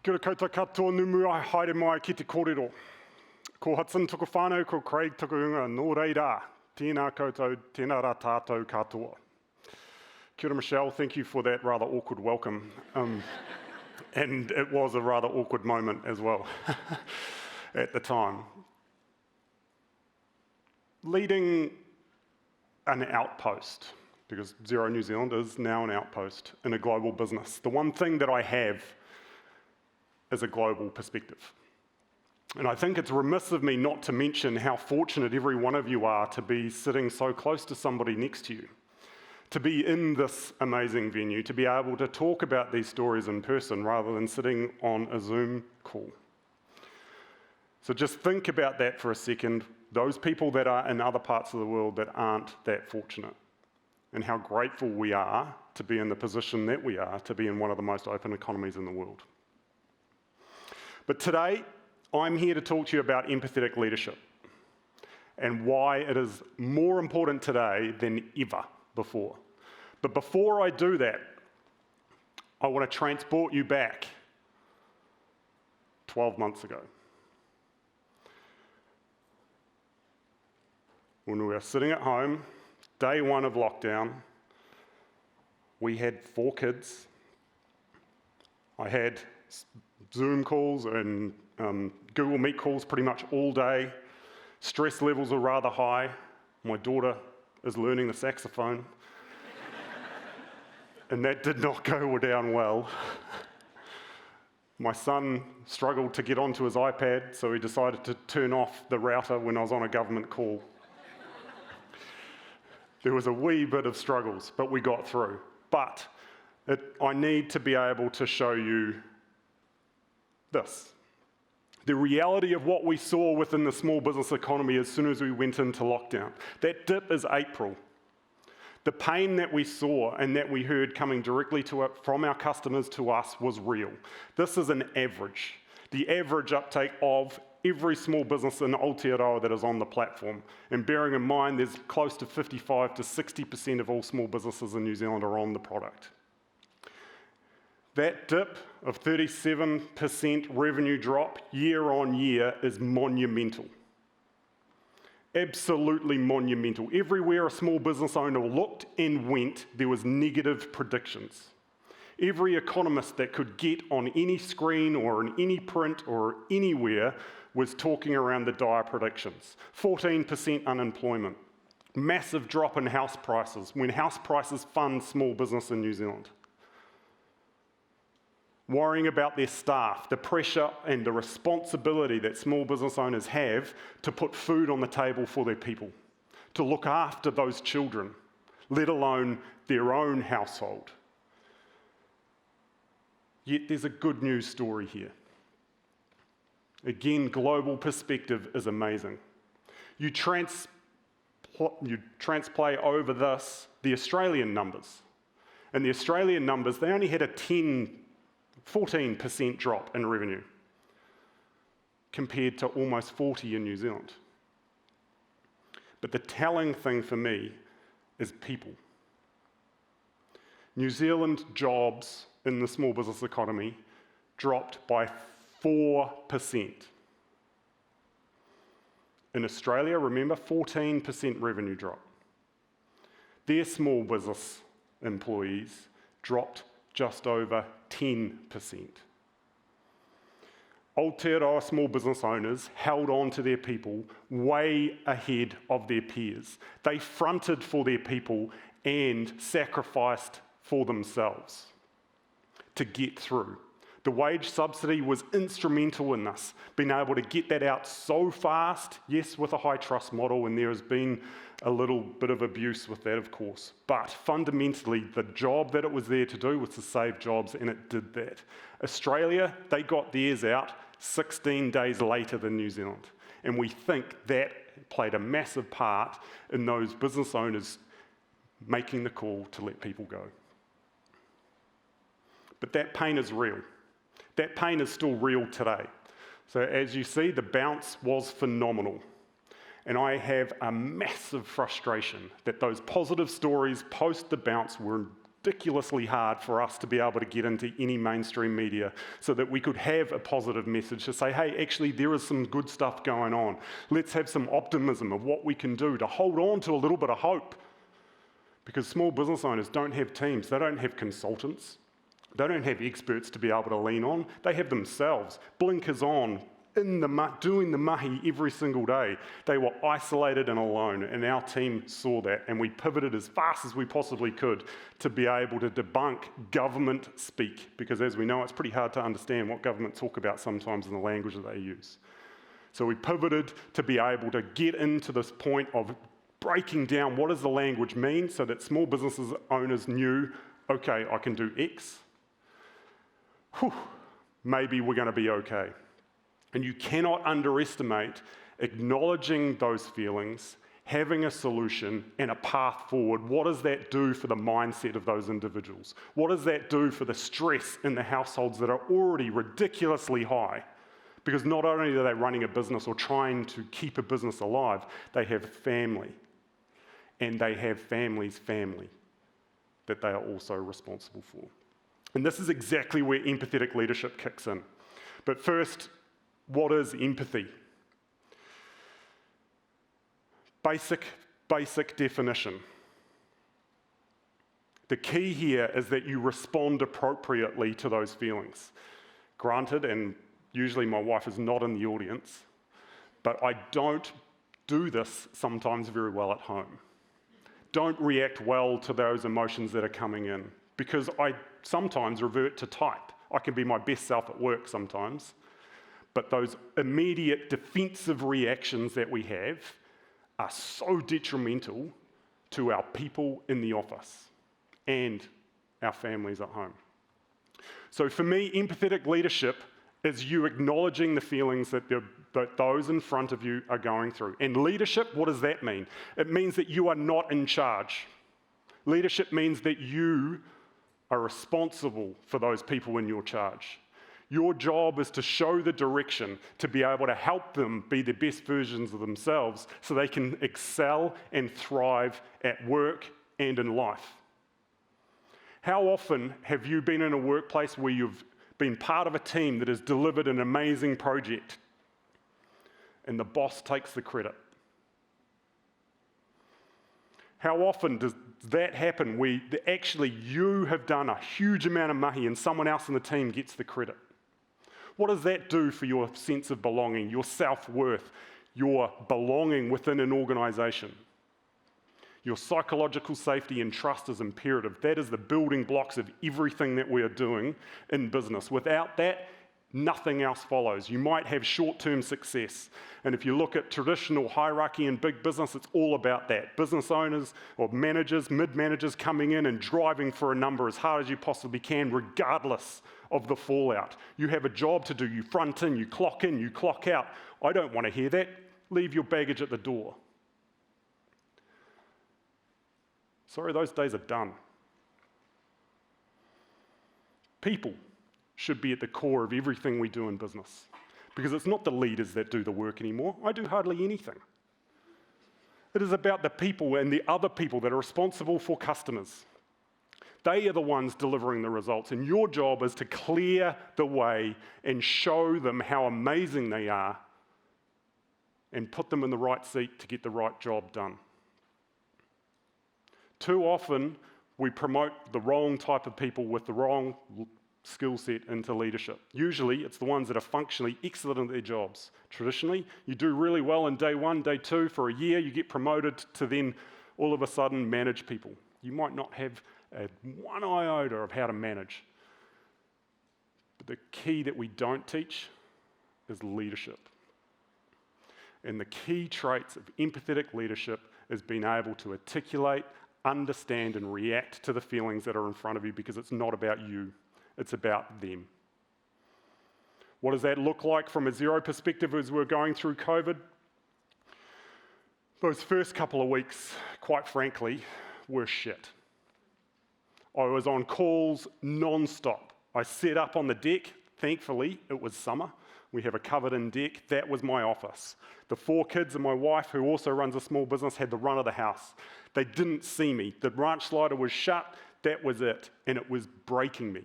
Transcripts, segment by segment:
Kia ora koutou katoa numua, haere mai ki te kōrero. Ko Hudson tuku whānau, ko Craig tuku unga, nō reira, tēnā koutou, tēnā rā tātou katoa. Kia ora Michelle, thank you for that rather awkward welcome. And it was a rather awkward moment as well at the time. Leading an outpost, because Xero New Zealand is now an outpost in a global business. The one thing that I have is a global perspective. And I think it's remiss of me not to mention how fortunate every one of you are to be sitting so close to somebody next to you, to be in this amazing venue, to be able to talk about these stories in person rather than sitting on a Zoom call. So just think about that for a second, those people that are in other parts of the world that aren't that fortunate, and how grateful we are to be in the position that we are, to be in one of the most open economies in the world. But today, I'm here to talk to you about empathetic leadership and why it is more important today than ever before. But before I do that, I want to transport you back 12 months ago. When we were sitting at home, day one of lockdown, we had 4 kids. I had Zoom calls and Google Meet calls pretty much all day. Stress levels are rather high. My daughter is learning the saxophone. And that did not go down well. My son struggled to get onto his iPad, so he decided to turn off the router when I was on a government call. There was a wee bit of struggles, but we got through. But I need to be able to show you this. The reality of what we saw within the small business economy as soon as we went into lockdown. That dip is April. The pain that we saw and that we heard coming directly from our customers to us was real. This is an average. The average uptake of every small business in Aotearoa that is on the platform. And bearing in mind, there's close to 55 to 60% of all small businesses in New Zealand are on the product. That dip of 37% revenue drop year on year is monumental. Absolutely monumental. Everywhere a small business owner looked and went, there was negative predictions. Every economist that could get on any screen or in any print or anywhere was talking around the dire predictions. 14% unemployment, massive drop in house prices when house prices fund small business in New Zealand. Worrying about their staff, the pressure and the responsibility that small business owners have to put food on the table for their people, to look after those children, let alone their own household. Yet there's a good news story here. Again, global perspective is amazing. You transplay over this the Australian numbers. And the Australian numbers, they only had a 14% drop in revenue compared to almost 40% in New Zealand. But the telling thing for me is people. New Zealand jobs in the small business economy dropped by 4%. In Australia, remember, 14% revenue drop. Their small business employees dropped just over 10%. Aotearoa small business owners held on to their people way ahead of their peers. They fronted for their people and sacrificed for themselves to get through. The wage subsidy was instrumental in this, being able to get that out so fast, yes, with a high trust model, and there has been a little bit of abuse with that, of course. But fundamentally, the job that it was there to do was to save jobs, and it did that. Australia, they got theirs out 16 days later than New Zealand. And we think that played a massive part in those business owners making the call to let people go. But that pain is real. That pain is still real today. So as you see, the bounce was phenomenal. And I have a massive frustration that those positive stories post the bounce were ridiculously hard for us to be able to get into any mainstream media so that we could have a positive message to say, hey, actually, there is some good stuff going on. Let's have some optimism of what we can do to hold on to a little bit of hope. Because small business owners don't have teams, they don't have consultants, they don't have experts to be able to lean on, they have themselves, blinkers on, doing the mahi every single day. They were isolated and alone, and our team saw that, and we pivoted as fast as we possibly could to be able to debunk government speak, because as we know, it's pretty hard to understand what government talk about sometimes in the language that they use. So we pivoted to be able to get into this point of breaking down what does the language mean so that small businesses owners knew, okay, I can do X. Whew, maybe we're going to be okay. And you cannot underestimate acknowledging those feelings, having a solution and a path forward. What does that do for the mindset of those individuals? What does that do for the stress in the households that are already ridiculously high? Because not only are they running a business or trying to keep a business alive, they have family. And they have family that they are also responsible for. And this is exactly where empathetic leadership kicks in. But first, what is empathy? Basic definition. The key here is that you respond appropriately to those feelings. Granted, and usually my wife is not in the audience, but I don't do this sometimes very well at home. Don't react well to those emotions that are coming in, because I sometimes revert to type. I can be my best self at work sometimes, but those immediate defensive reactions that we have are so detrimental to our people in the office and our families at home. So for me, empathetic leadership is you acknowledging the feelings that those in front of you are going through. And leadership, what does that mean? It means that you are not in charge. Leadership means that you are responsible for those people in your charge. Your job is to show the direction, to be able to help them be the best versions of themselves so they can excel and thrive at work and in life. How often have you been in a workplace where you've been part of a team that has delivered an amazing project and the boss takes the credit? How often does that happen where actually you have done a huge amount of mahi and someone else in the team gets the credit? What does that do for your sense of belonging, your self-worth, your belonging within an organization? Your psychological safety and trust is imperative. That is the building blocks of everything that we are doing in business. Without that, nothing else follows. You might have short-term success. And if you look at traditional hierarchy in big business, it's all about that. Business owners or managers, mid-managers coming in and driving for a number as hard as you possibly can, regardless of the fallout. You have a job to do. You front in, you clock out. I don't want to hear that. Leave your baggage at the door. Sorry, those days are done. People should be at the core of everything we do in business, because it's not the leaders that do the work anymore. I do hardly anything. It is about the people and the other people that are responsible for customers. They are the ones delivering the results, and your job is to clear the way and show them how amazing they are and put them in the right seat to get the right job done. Too often, we promote the wrong type of people with the wrong skill set into leadership. Usually, it's the ones that are functionally excellent at their jobs. Traditionally, you do really well in day one, day two, for a year, you get promoted to then all of a sudden manage people. You might not have one iota of how to manage. But the key that we don't teach is leadership. And the key traits of empathetic leadership is being able to articulate, understand and react to the feelings that are in front of you, because it's not about you, it's about them. What does that look like from a Xero perspective as we're going through COVID? Those first couple of weeks, quite frankly, were shit. I was on calls non-stop. I set up on the deck. Thankfully, it was summer. We have a covered-in deck. That was my office. The 4 kids and my wife, who also runs a small business, had the run of the house. They didn't see me. The branch slider was shut. That was it, and it was breaking me.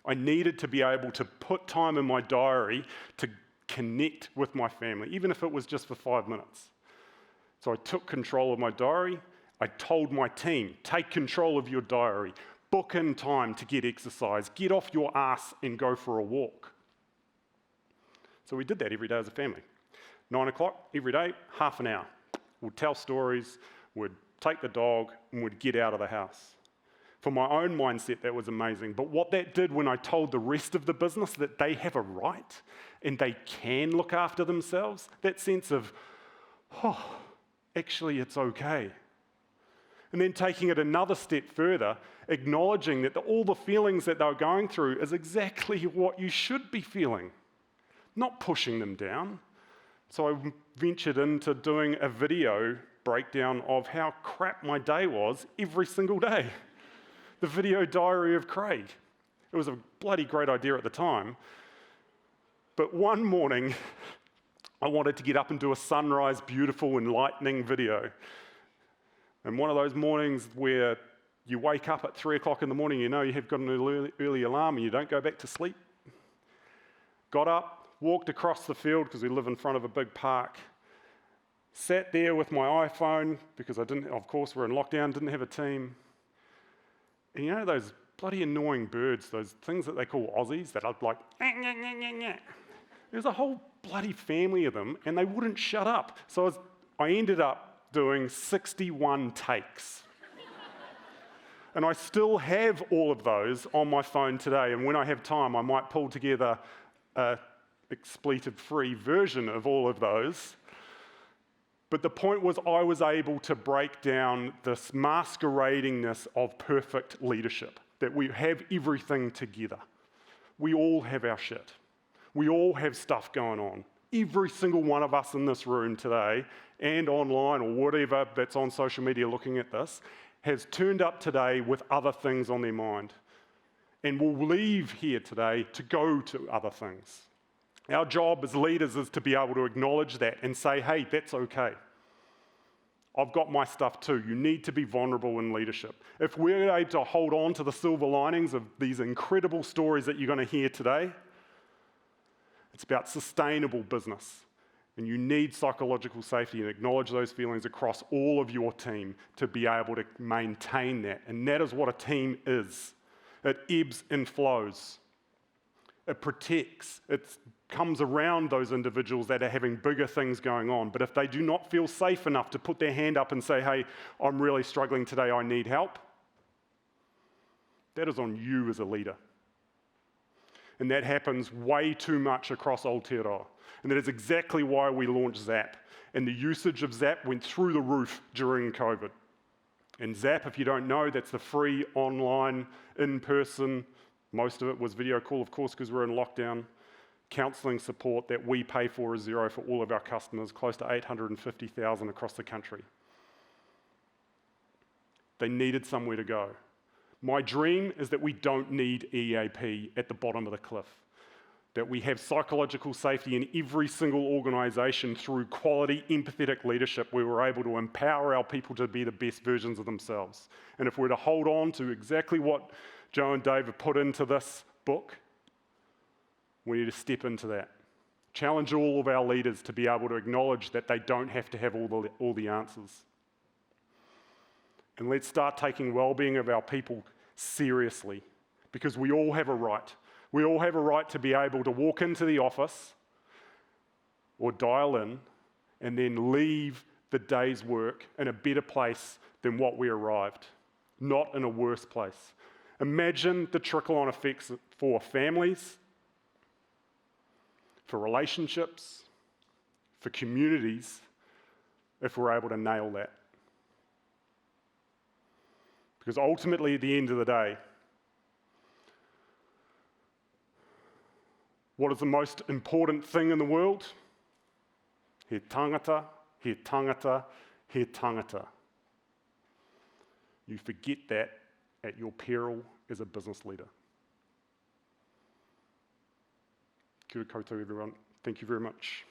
I needed to be able to put time in my diary to connect with my family, even if it was just for 5 minutes. So I took control of my diary. I told my team, take control of your diary, book in time to get exercise, get off your ass and go for a walk. So we did that every day as a family. 9 o'clock every day, half an hour. We'd tell stories, we'd take the dog, and we'd get out of the house. For my own mindset, that was amazing. But what that did when I told the rest of the business that they have a right and they can look after themselves, that sense of, oh, actually it's okay. And then taking it another step further, acknowledging that all the feelings that they were going through is exactly what you should be feeling, not pushing them down. So I ventured into doing a video breakdown of how crap my day was every single day. The video diary of Craig. It was a bloody great idea at the time. But one morning, I wanted to get up and do a sunrise, beautiful, enlightening video. And one of those mornings where you wake up at 3 o'clock in the morning, you know you have got an early alarm and you don't go back to sleep. Got up, walked across the field because we live in front of a big park, sat there with my iPhone because of course we're in lockdown, didn't have a team. And you know those bloody annoying birds, those things that they call Aussies that are like, nah, nah, nah, nah, nah. There's a whole bloody family of them and they wouldn't shut up. So I ended up doing 61 takes. And I still have all of those on my phone today. And when I have time, I might pull together an expletive-free version of all of those. But the point was I was able to break down this masqueradingness of perfect leadership, that we have everything together. We all have our shit. We all have stuff going on. Every single one of us in this room today and online or whatever that's on social media looking at this has turned up today with other things on their mind and will leave here today to go to other things. Our job as leaders is to be able to acknowledge that and say, hey, that's okay. I've got my stuff too. You need to be vulnerable in leadership. If we're able to hold on to the silver linings of these incredible stories that you're going to hear today, it's about sustainable business. And you need psychological safety and acknowledge those feelings across all of your team to be able to maintain that. And that is what a team is. It ebbs and flows. It protects. It comes around those individuals that are having bigger things going on. But if they do not feel safe enough to put their hand up and say, hey, I'm really struggling today, I need help, that is on you as a leader. And that happens way too much across Aotearoa. And that is exactly why we launched Zap. And the usage of Zap went through the roof during COVID. And Zap, if you don't know, that's the free online, in-person, most of it was video call, of course, because we're in lockdown, counselling support that we pay for as Xero for all of our customers, close to 850,000 across the country. They needed somewhere to go. My dream is that we don't need EAP at the bottom of the cliff, that we have psychological safety in every single organisation through quality, empathetic leadership where we're able to empower our people to be the best versions of themselves. And if we're to hold on to exactly what Joe and Dave have put into this book, we need to step into that. Challenge all of our leaders to be able to acknowledge that they don't have to have all the answers. And let's start taking well-being of our people seriously, because we all have a right. We all have a right to be able to walk into the office or dial in and then leave the day's work in a better place than what we arrived, not in a worse place. Imagine the trickle-on effects for families, for relationships, for communities, if we're able to nail that. Because ultimately, at the end of the day, what is the most important thing in the world? He tangata, he tangata, he tangata. You forget that at your peril as a business leader. Kia ora koutou, everyone. Thank you very much.